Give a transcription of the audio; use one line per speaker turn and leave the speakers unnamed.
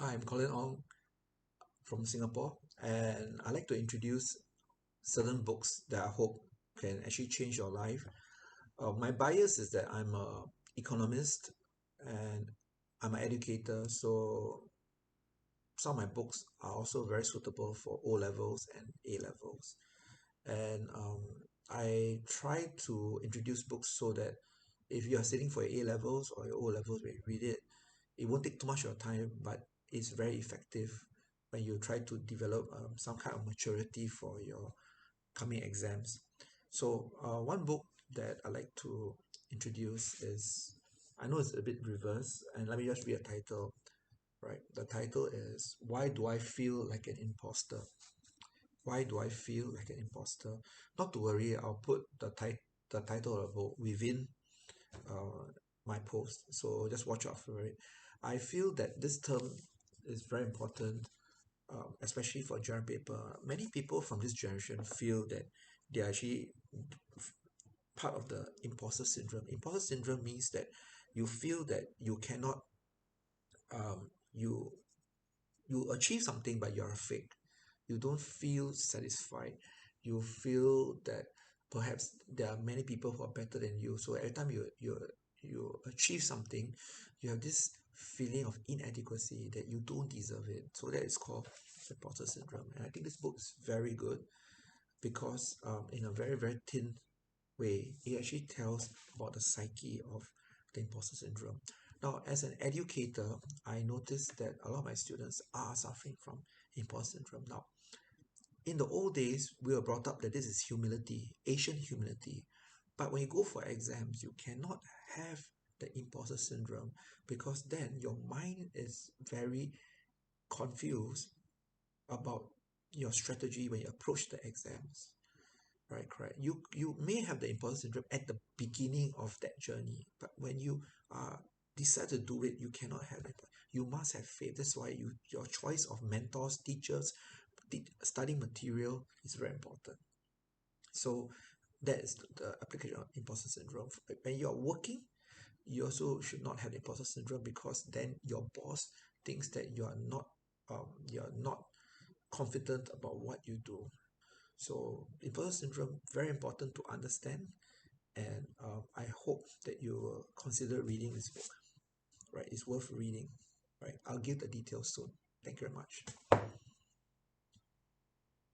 Hi, I'm Colin Ong from Singapore, and I'd like to introduce certain books that I hope can actually change your life. My bias is that I'm a economist and I'm an educator, so some of my books are also very suitable for O levels and A levels. And I try to introduce books so that if you are sitting for your A levels or your O levels when you read it, it won't take too much of your time, but it's very effective when you try to develop some kind of maturity for your coming exams. So one book that I like to introduce is, I know it's a bit reverse, and let me just read a title. Right, the title is "Why Do I Feel Like an Imposter?" Why do I feel like an imposter? Not to worry, I'll put the title of the book within uh, my post. So just watch out for it. I feel that this term is very important, especially for general paper. Many people from this generation feel that they are actually part of the imposter syndrome. Imposter syndrome means that you feel that you cannot, you achieve something, but you're a fake. You don't feel satisfied. You feel that perhaps there are many people who are better than you. So every time you achieve something, you have this feeling of inadequacy that you don't deserve it. So that is called imposter syndrome. And I think this book is very good because in a very, very thin way, it actually tells about the psyche of the imposter syndrome. Now, as an educator, I noticed that a lot of my students are suffering from imposter syndrome. Now, in the old days, we were brought up that this is humility, Asian humility. But when you go for exams, you cannot have the imposter syndrome because then your mind is very confused about your strategy when you approach the exams. Right, correct. You may have the imposter syndrome at the beginning of that journey, but when you decide to do it, you cannot have it. You must have faith. That's why your choice of mentors, teachers, studying material is very important. So that is the application of imposter syndrome. When you are working, you also should not have the imposter syndrome because then your boss thinks that you're not confident about what you do. So imposter syndrome very important to understand, and I hope that you will consider reading this book. Right, it's worth reading. Right, I'll give the details soon. Thank you very much.